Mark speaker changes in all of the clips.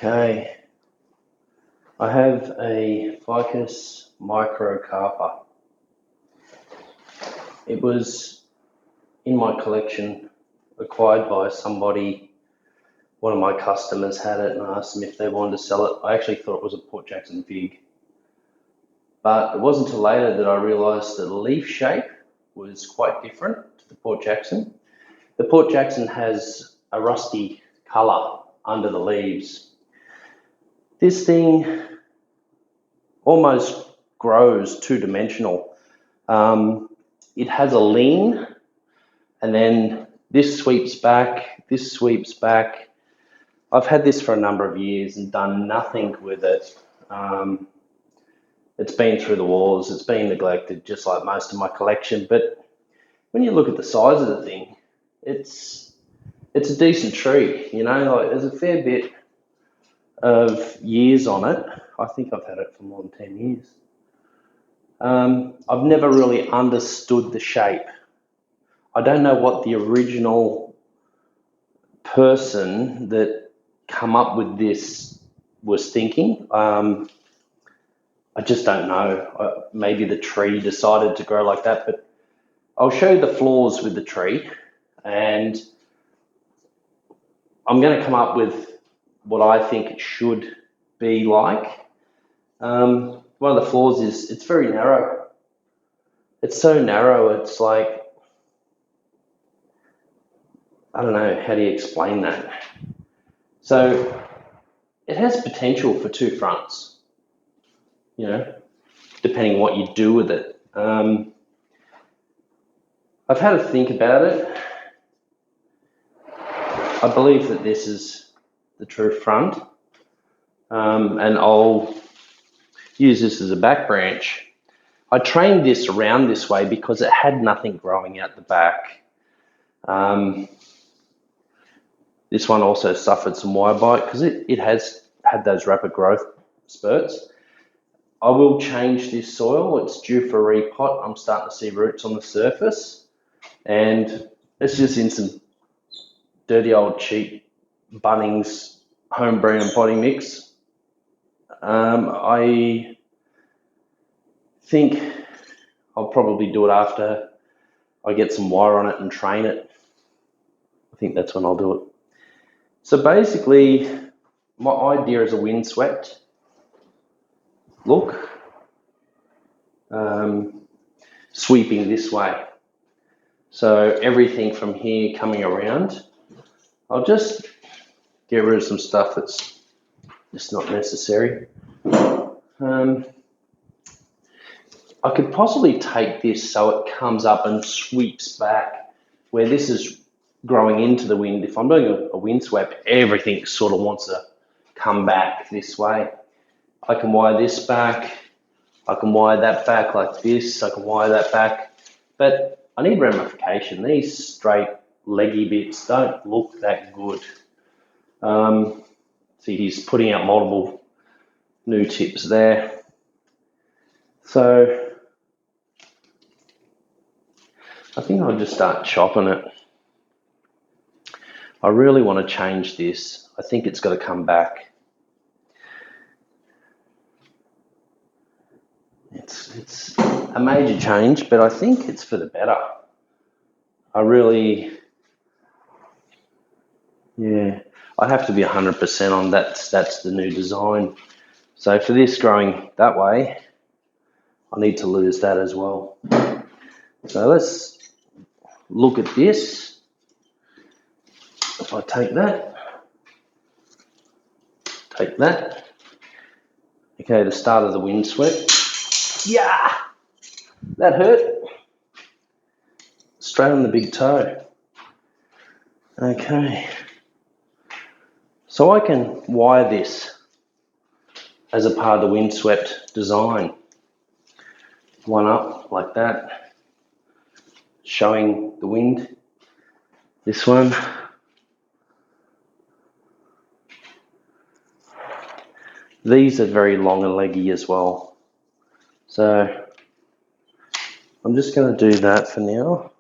Speaker 1: Okay, I have a Ficus Microcarpa. It was in my collection, acquired by somebody. One of my customers had it and I asked them if they wanted to sell it. I actually thought it was a Port Jackson fig, but it wasn't until later that I realised the leaf shape was quite different to the Port Jackson. The Port Jackson has a rusty colour under the leaves. This thing almost grows two-dimensional. It has a lean, and then this sweeps back, this sweeps back. I've had this for a number of years and done nothing with it. It's been through the walls, it's been neglected, just like most of my collection. But when you look at the size of the thing, it's a decent tree, you know, like there's a fair bit of years on it. I think I've had it for more than 10 years. I've never really understood the shape. I don't know what the original person that come up with this was thinking. I just don't know. Maybe the tree decided to grow like that, but I'll show you the flaws with the tree, and I'm going to come up with what I think it should be like. One of the flaws is it's very narrow. It's so narrow, it's like, I don't know, how do you explain that? So it has potential for two fronts, you know, depending what you do with it. I've had to think about it. I believe that this is the true front, and I'll use this as a back branch. I trained this around this way because it had nothing growing out the back. This one also suffered some wire bite because it has had those rapid growth spurts. I will change this soil. It's due for a repot. I'm starting to see roots on the surface, and it's just in some dirty old cheap Bunnings home brand potting mix. I think I'll probably do it after I get some wire on it and train it. I think that's when I'll do it. So basically, my idea is a windswept look, sweeping this way. So everything from here coming around, I'll just get rid of some stuff that's just not necessary. I could possibly take this so it comes up and sweeps back where this is growing into the wind. If I'm doing a windswept, everything sort of wants to come back this way. I can wire this back. I can wire that back like this. I can wire that back. But I need ramification. These straight leggy bits don't look that good. See, he's putting out multiple new tips there. So I think I'll just start chopping it. I really want to change this. I think it's got to come back. It's a major change, but I think it's for the better. I have to be 100% on that. That's the new design. So for this growing that way, I need to lose that as well. So let's look at this. If I take that, okay, the start of the windswept. Yeah, that hurt. Straight on the big toe. Okay, so I can wire this as a part of the windswept design. One up like that, showing the wind. This one. These are very long and leggy as well. So I'm just going to do that for now.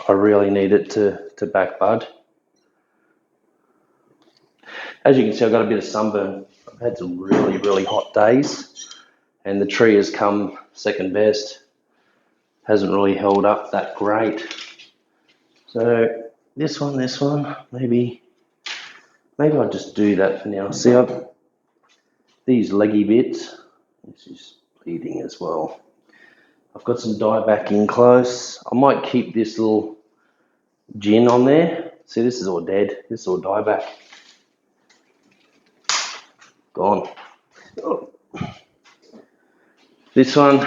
Speaker 1: I really need it to back bud. As you can see, I've got a bit of sunburn. I've had some really, really hot days, and the tree has come second best. Hasn't really held up that great. So this one, maybe I'll just do that for now. See, these leggy bits, this is bleeding as well. I've got some dye back in close. I might keep this little gin on there. See, this is all dead. This is all dye back. Gone. Oh. This one,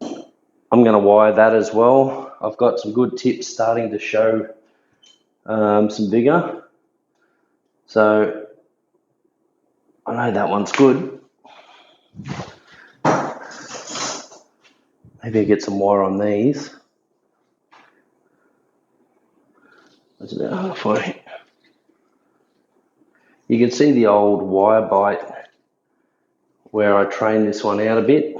Speaker 1: I'm going to wire that as well. I've got some good tips starting to show some vigor. So I know that one's good. Maybe I get some wire on these. That's about halfway. You can see the old wire bite where I trained this one out a bit.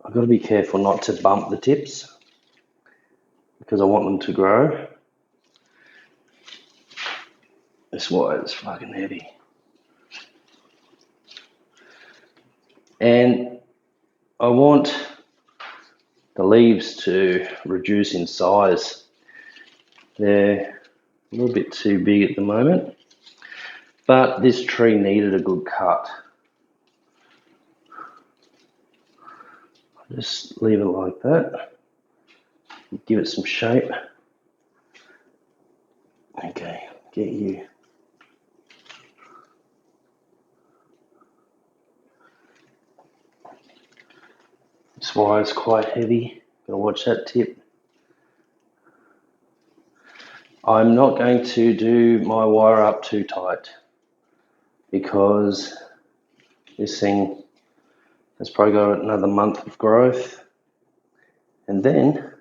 Speaker 1: I've got to be careful not to bump the tips because I want them to grow. This wire is fucking heavy. And I want the leaves to reduce in size. They're a little bit too big at the moment, but this tree needed a good cut. Just leave it like that. Give it some shape. Okay, get you. This wire is quite heavy. Gotta watch that tip. I'm not going to do my wire up too tight because this thing has probably got another month of growth, and then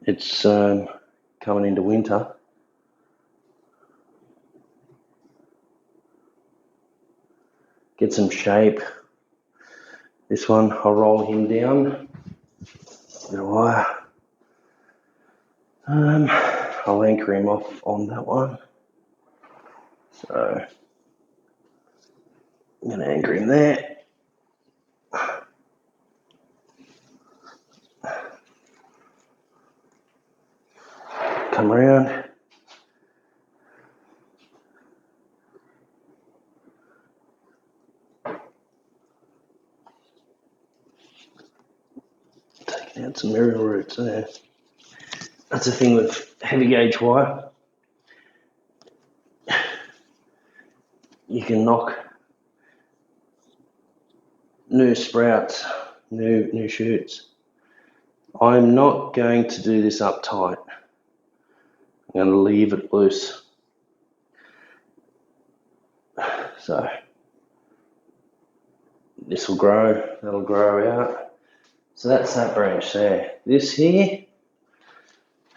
Speaker 1: it's coming into winter. Get some shape. This one, I'll roll him down. Bit of wire. I'll anchor him off on that one. So I'm going to anchor him there. Come around. Taking out some aerial roots there. That's the thing with heavy gauge wire. You can knock new sprouts, new shoots. I'm not going to do this up tight. I'm going to leave it loose. So this will grow, that'll grow out. So that's that branch there. This here,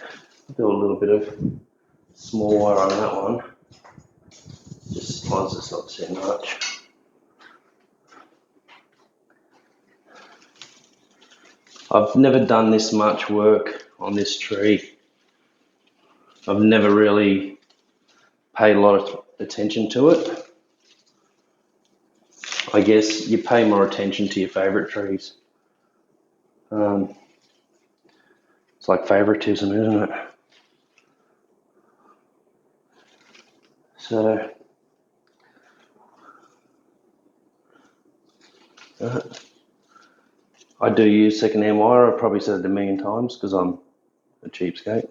Speaker 1: I'll do a little bit of small wire on that one, just as long as it's not too much. I've never done this much work on this tree. I've never really paid a lot of attention to it. I guess you pay more attention to your favourite trees. It's like favoritism, isn't it? So I do use second-hand wire. I've probably said it a million times because I'm a cheapskate.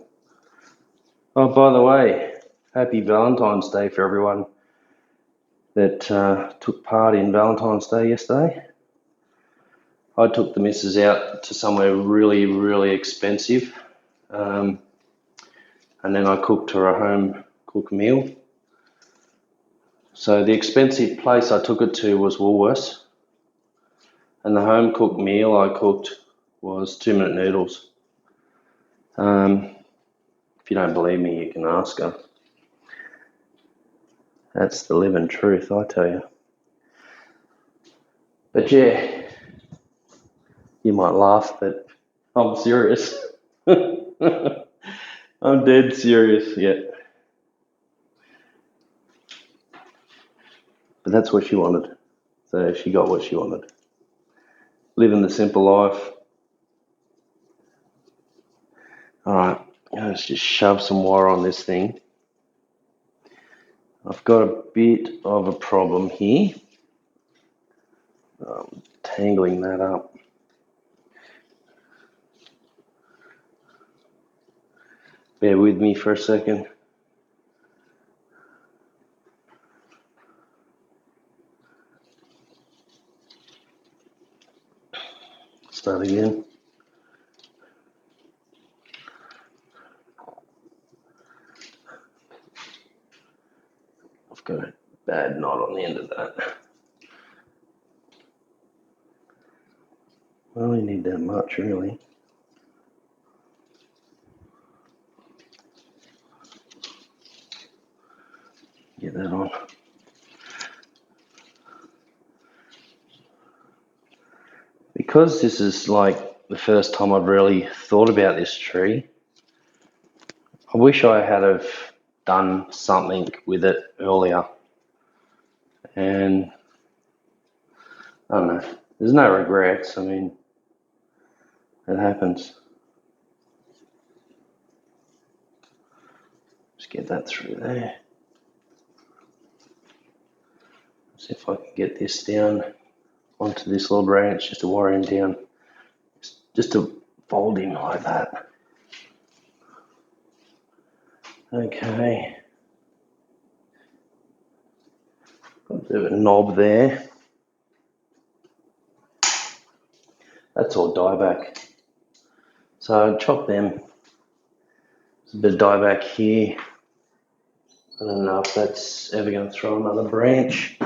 Speaker 1: Oh, by the way, happy Valentine's Day for everyone that took part in Valentine's Day yesterday. I took the missus out to somewhere really, really expensive, and then I cooked her a home-cooked meal. So the expensive place I took it to was Woolworths, and the home-cooked meal I cooked was 2-minute noodles. If you don't believe me, you can ask her. That's the living truth, I tell you. But yeah, you might laugh, but I'm serious. I'm dead serious, yeah. But that's what she wanted. So she got what she wanted. Living the simple life. Alright, let's just shove some wire on this thing. I've got a bit of a problem here. Tangling that up. Bear with me for a second. Start again. I've got a bad knot on the end of that. I only need that much, really. Get that on. Because this is like the first time I've really thought about this tree, I wish I had have done something with it earlier. And I don't know, there's no regrets. I mean, it happens. Just get that through there. See if I can get this down onto this little branch, just to wire him down, just to fold him like that. Okay. Got a bit of a knob there. That's all dieback. So chop them. There's a bit of dieback here. I don't know if that's ever going to throw another branch.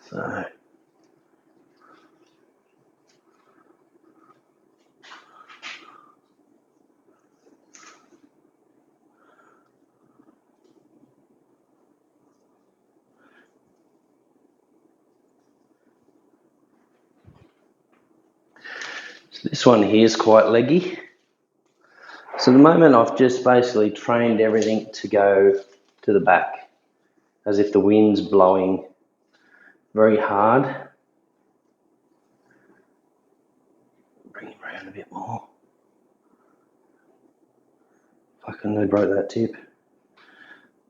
Speaker 1: So this one here is quite leggy. So at the moment I've just basically trained everything to go to the back, as if the wind's blowing very hard. Bring him around a bit more. Fucking they broke that tip.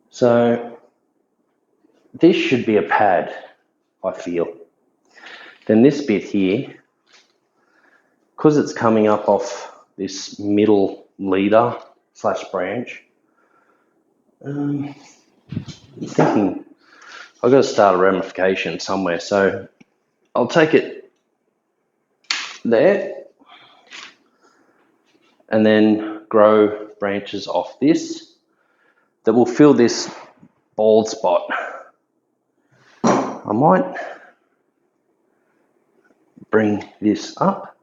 Speaker 1: So this should be a pad, I feel. Then this bit here, because it's coming up off this middle leader / branch, I'm thinking I've got to start a ramification somewhere. So I'll take it there and then grow branches off this that will fill this bald spot. I might bring this up.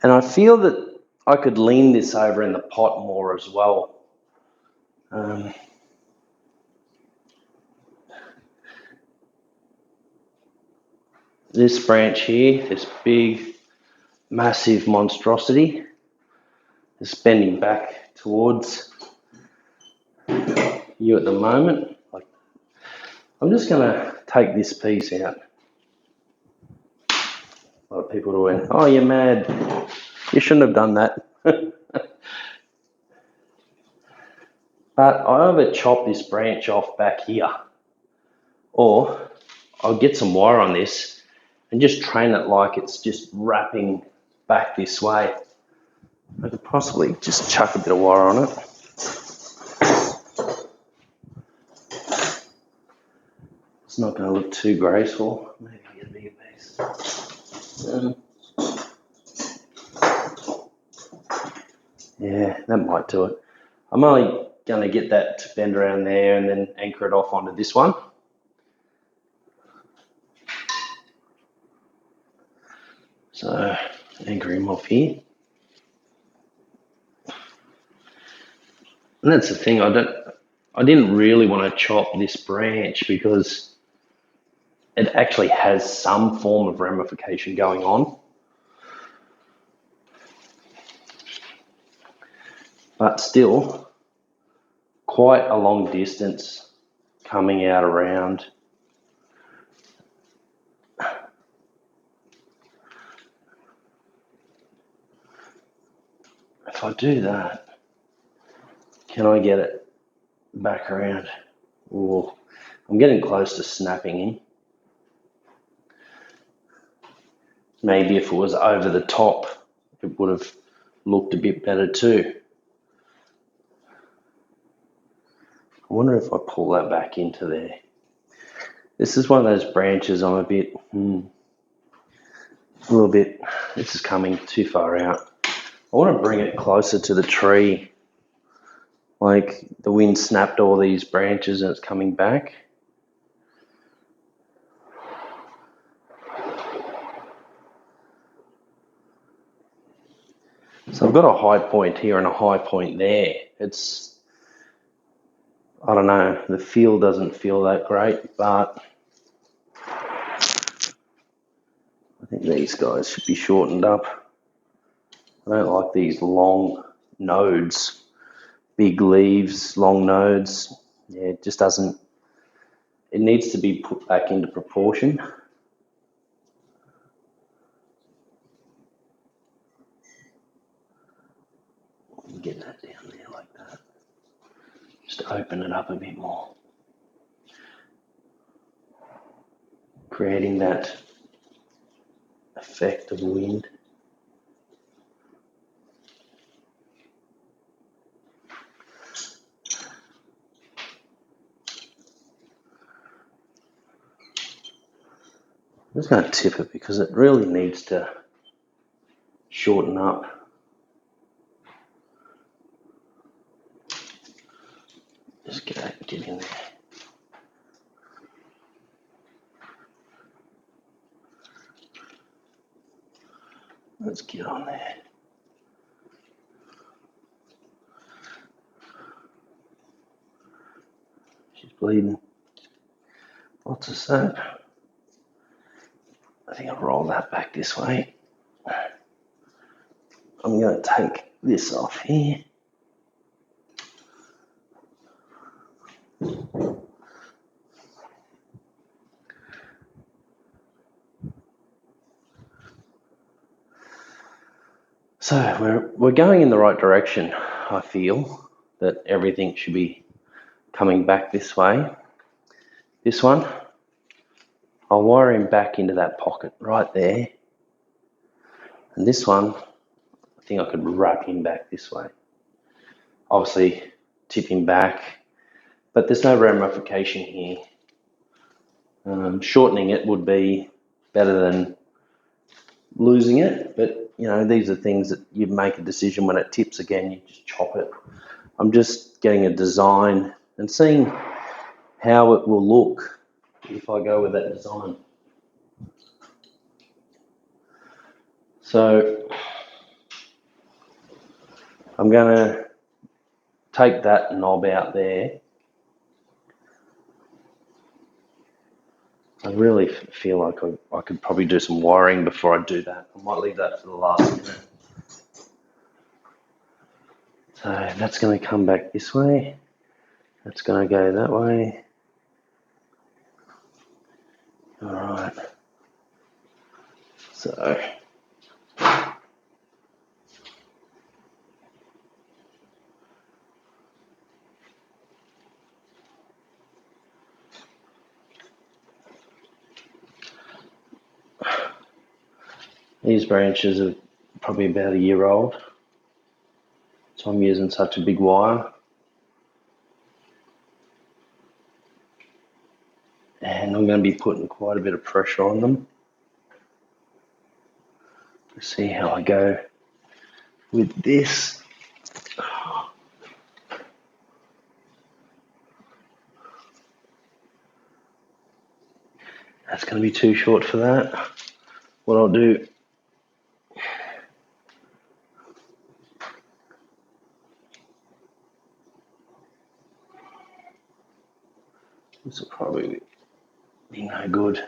Speaker 1: And I feel that I could lean this over in the pot more as well. This branch here, this big, massive monstrosity, is bending back towards you at the moment. I'm just going to take this piece out. A lot of people went, "Oh, you're mad. You shouldn't have done that." But I either chop this branch off back here, or I'll get some wire on this and just train it like it's just wrapping back this way. I could possibly just chuck a bit of wire on it. It's not going to look too graceful. Maybe get a bigger piece. Yeah, that might do it. I'm only going to get that to bend around there and then anchor it off onto this one. So anchor him off here. And that's the thing, I I didn't really want to chop this branch because it actually has some form of ramification going on. But still, quite a long distance coming out around. If I do that, can I get it back around? Oh, I'm getting close to snapping in. Maybe if it was over the top, it would have looked a bit better too. I wonder if I pull that back into there. This is one of those branches I'm a little bit, this is coming too far out. I want to bring it closer to the tree. Like the wind snapped all these branches and it's coming back. So I've got a high point here and a high point there. It's, I don't know, the feel doesn't feel that great, but I think these guys should be shortened up. I don't like these long nodes, big leaves, long nodes. Yeah, it just doesn't, it needs to be put back into proportion. Get that down there like that. Just open it up a bit more. Creating that effect of wind. I'm just going to tip it because it really needs to shorten up. Just get in there. Let's get on there. She's bleeding. Lots of soap. I think I'll roll that back this way. I'm going to take this off here. So we're going in the right direction. I feel that everything should be coming back this way. This one, I'll wire him back into that pocket right there. And this one, I think I could wrap him back this way. Obviously, tip him back, but there's no ramification here. Shortening it would be better than losing it, but you know, these are things that you make a decision when it tips again, you just chop it. I'm just getting a design and seeing how it will look if I go with that design. So I'm going to take that knob out there. I really feel like I could probably do some wiring before I do that. I might leave that for the last minute. So that's going to come back this way. That's going to go that way. All right. So these branches are probably about a year old. So I'm using such a big wire. And I'm going to be putting quite a bit of pressure on them. Let's see how I go with this. That's going to be too short for that. What I'll do, This will probably be no good.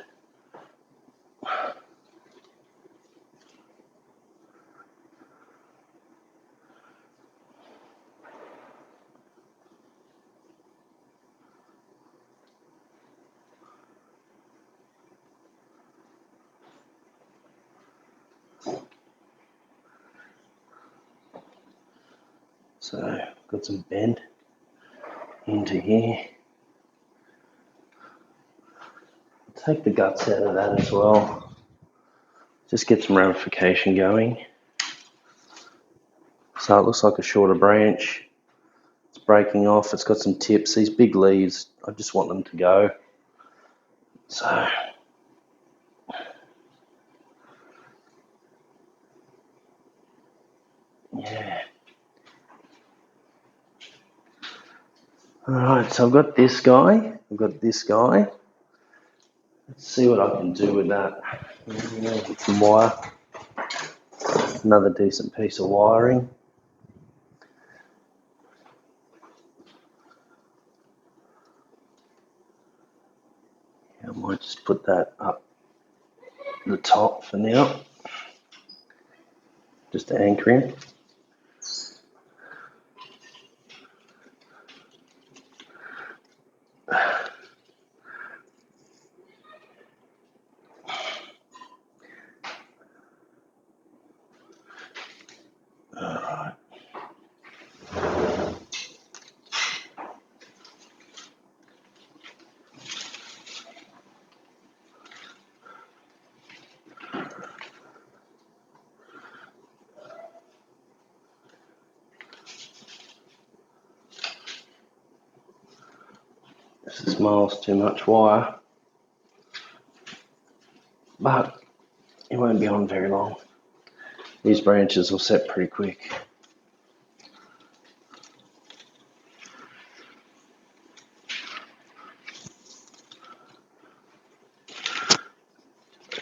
Speaker 1: So got some bend into here. Take the guts out of that as well. Just get some ramification going. So it looks like a shorter branch. It's breaking off. It's got some tips. These big leaves, I just want them to go. So yeah. Alright, so I've got this guy. Let's see what I can do with that. Get some wire. Another decent piece of wiring. I might just put that up the top for now. Just to anchor in. Alright. This is miles too much wire, but it won't be on very long. These branches will set pretty quick.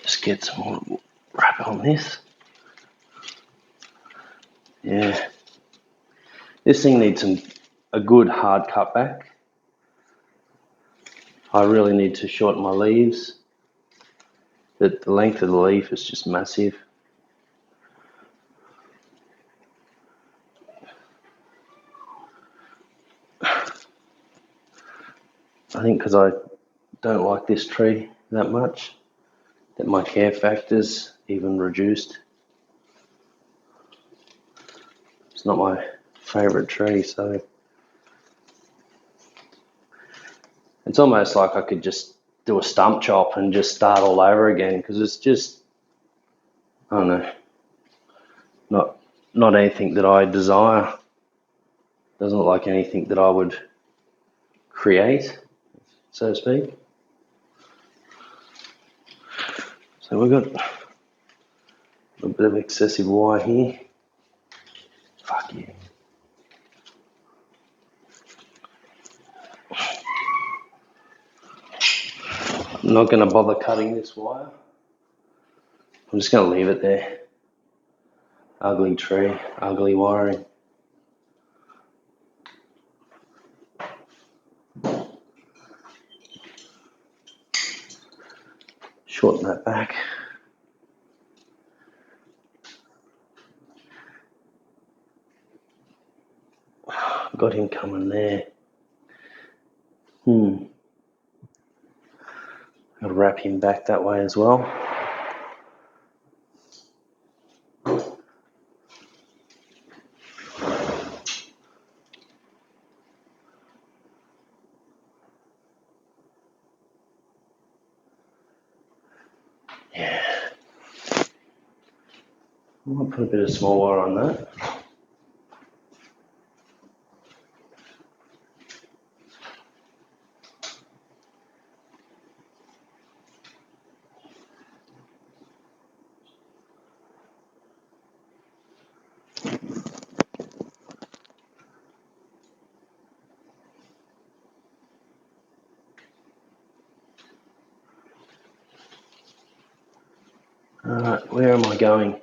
Speaker 1: Just get some more wrap on this. Yeah, this thing needs a good hard cut back. I really need to shorten my leaves. The length of the leaf is just massive. I think because I don't like this tree that much, that my care factor's even reduced. It's not my favourite tree, so it's almost like I could just do a stump chop and just start all over again, because it's just, I don't know, not anything that I desire. Doesn't look like anything that I would create, so to speak. So we've got a bit of excessive wire here. Fuck yeah. I'm not going to bother cutting this wire. I'm just going to leave it there. Ugly tree, ugly wiring. Shorten that back. Got him coming there. Gotta wrap him back that way as well. Yeah. I'll put a bit of small wire on that. Alright, where am I going?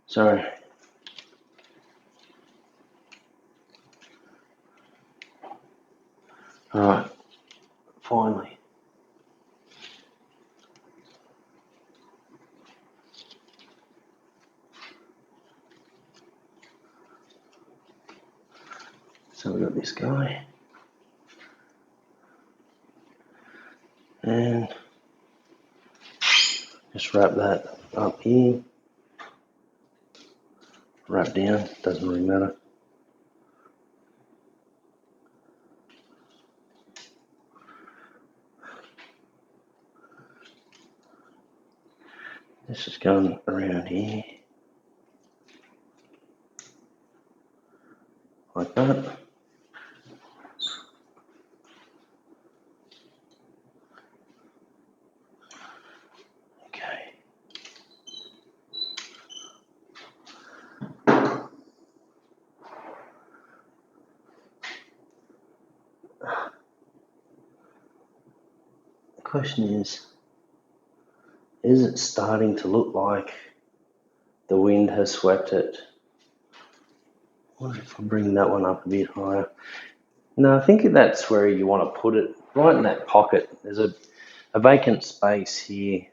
Speaker 1: Sorry. Alright, Finally. So we've got this guy. And just wrap that up here. Wrap down, doesn't really matter. This is going around here. Like that. Okay. The question is it starting to look like the wind has swept it? I wonder if I bring that one up a bit higher. No, I think that's where you want to put it, right in that pocket. There's a vacant space here.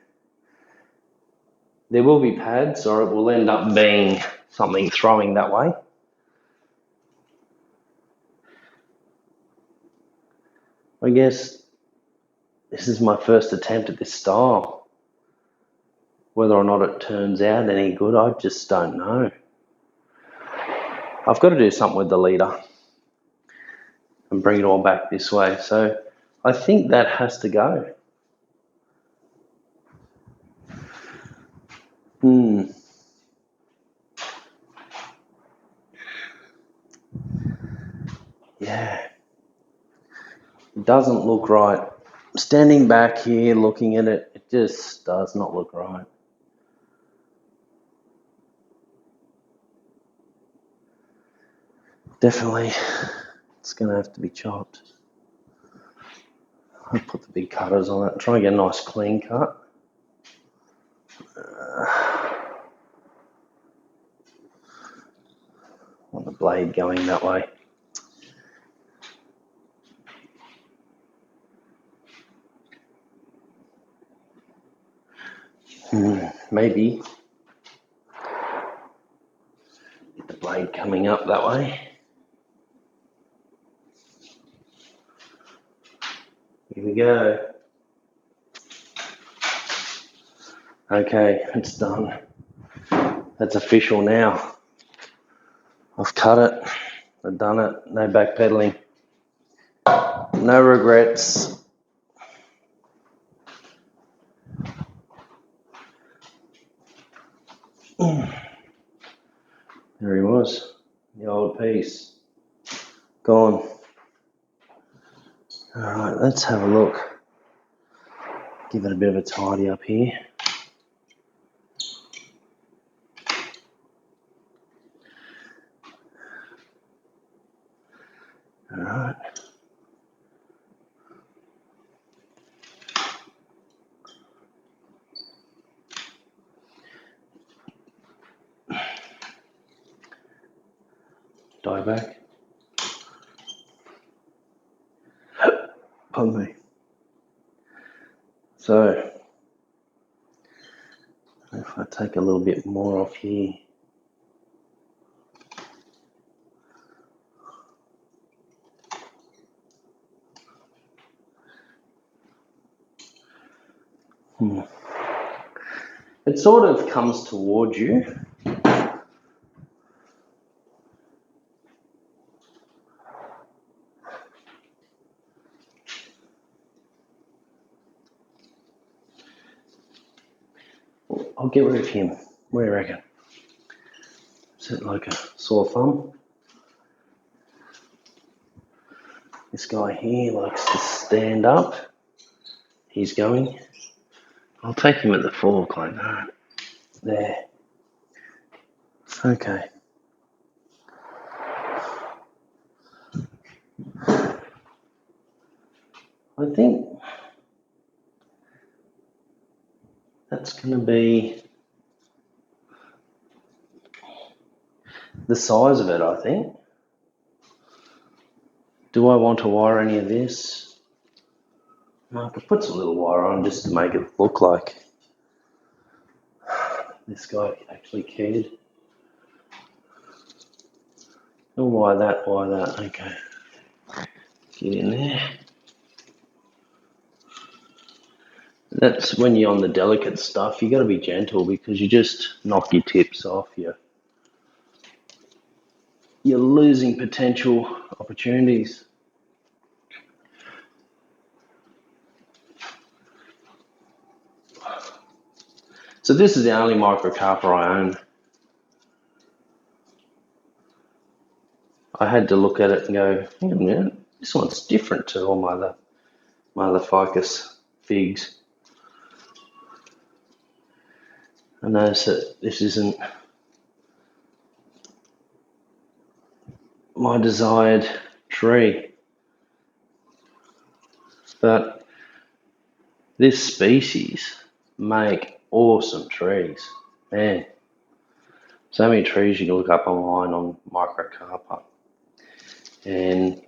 Speaker 1: There will be pads, or it will end up being something throwing that way. I guess this is my first attempt at this style. Whether or not it turns out any good, I just don't know. I've got to do something with the leader and bring it all back this way. So I think that has to go. Yeah. It doesn't look right. Standing back here looking at it, it just does not look right. Definitely, it's going to have to be chopped. I'll put the big cutters on it. Try and get a nice clean cut. Want the blade going that way. Maybe get the blade coming up that way. Here we go. Okay, it's done. That's official now. I've cut it. I've done it. No backpedaling. No regrets. There he was, the old piece. Gone. Alright, let's have a look. Give it a bit of a tidy up here. Alright. Die back. Pardon me. So, if I take a little bit more off here, it sort of comes towards you. I'll get rid of him. What do you reckon? Is it like a sore thumb? This guy here likes to stand up. He's going. I'll take him at the fork like that. There. Okay. I think that's going to be the size of it, I think. Do I want to wire any of this? I could put some little wire on just to make it look like this guy actually cared. Oh, why that? Why that? Okay. Get in there. That's when you're on the delicate stuff, you got to be gentle because you just knock your tips off. You're losing potential opportunities. So this is the only microcarpa I own. I had to look at it and go, hang on a minute, this one's different to all my other ficus figs. I noticed that this isn't my desired tree, but this species make awesome trees. Man, so many trees you can look up online on microcarpa, and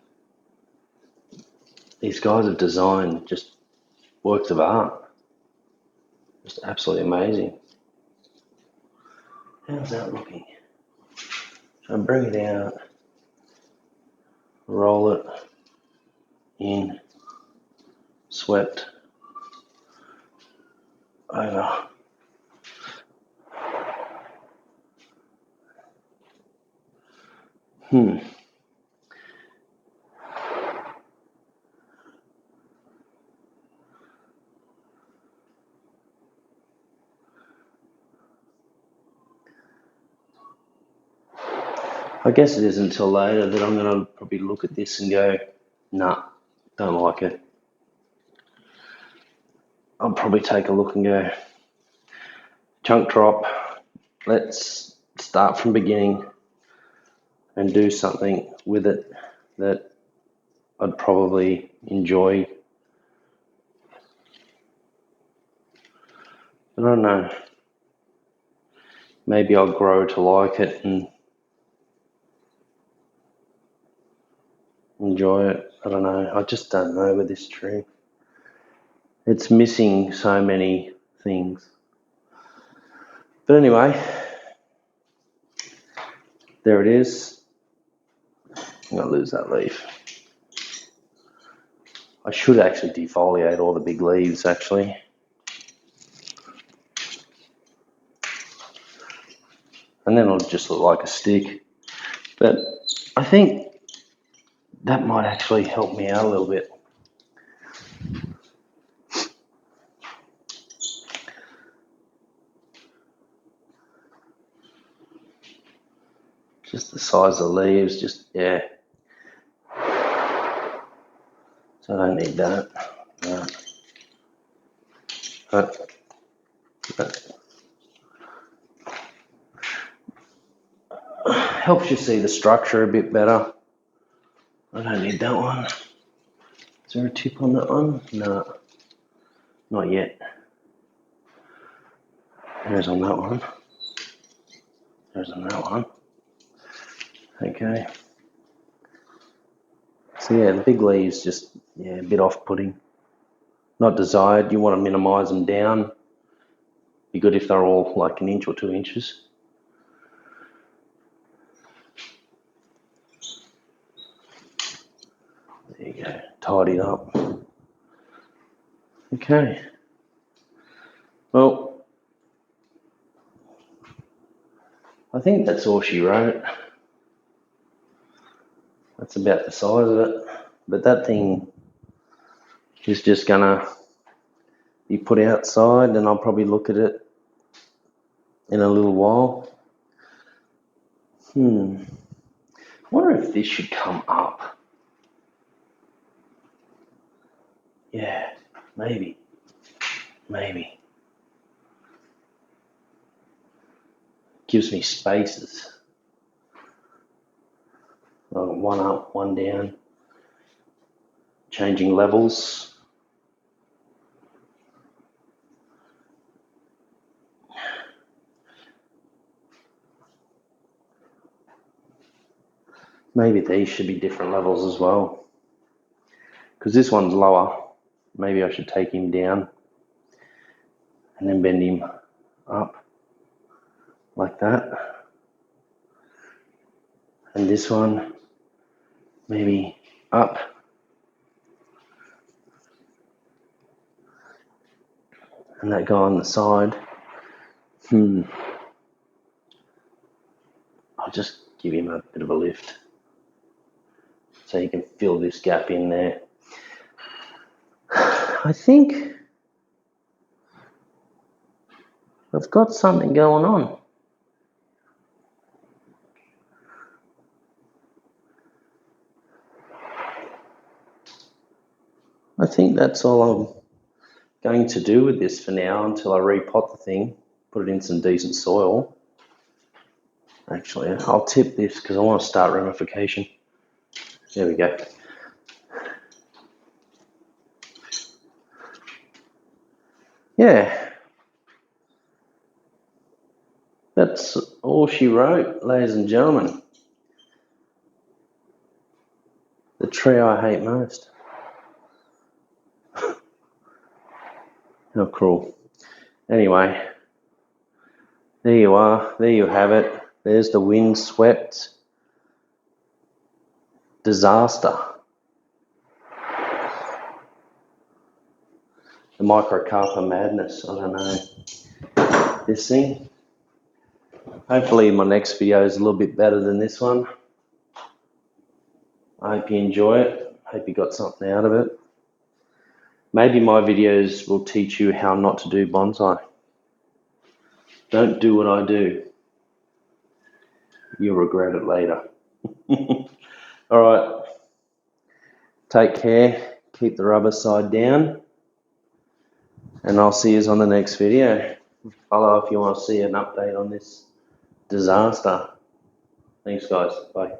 Speaker 1: these guys have designed just works of art. Just absolutely amazing. How's that looking? So bring it out, roll it in, swept over. I guess it isn't until later that I'm going to probably look at this and go, nah, don't like it. I'll probably take a look and go, chunk drop, let's start from beginning and do something with it that I'd probably enjoy. I don't know. Maybe I'll grow to like it and enjoy it. I don't know. I just don't know with this tree. It's missing so many things. But anyway, there it is. I'm going to lose that leaf. I should actually defoliate all the big leaves, actually. And then it'll just look like a stick. But I think that might actually help me out a little bit. Just the size of the leaves, just, yeah. So I don't need that. No. But helps you see the structure a bit better. I don't need that one. Is there a tip on that one? No, not yet. There's on that one. There's on that one. Okay. So yeah, the big leaves just, yeah, a bit off-putting. Not desired. You want to minimise them down. Be good if they're all like 1 inch or 2 inches. There you go. Tidy it up. Okay. Well, I think that's all she wrote. That's about the size of it. But that thing is just gonna be put outside, and I'll probably look at it in a little while. I wonder if this should come up. Yeah, maybe. Gives me spaces. One up, one down. Changing levels. Maybe these should be different levels as well, because this one's lower maybe I should take him down and then bend him up like that. And this one, maybe up. And that guy on the side, I'll just give him a bit of a lift so you can fill this gap in there. I think I've got something going on. I think that's all I'm going to do with this for now until I repot the thing, put it in some decent soil. Actually, I'll tip this because I want to start ramification. There we go. Yeah. That's all she wrote, ladies and gentlemen. The tree I hate most. How cruel. Anyway, there you are. There you have it. There's the windswept disaster. The Microcarpa madness. I don't know. This thing. Hopefully my next video is a little bit better than this one. I hope you enjoy it. Hope you got something out of it. Maybe my videos will teach you how not to do bonsai. Don't do what I do. You'll regret it later. All right. Take care. Keep the rubber side down. And I'll see you on the next video. Follow if you want to see an update on this disaster. Thanks, guys. Bye.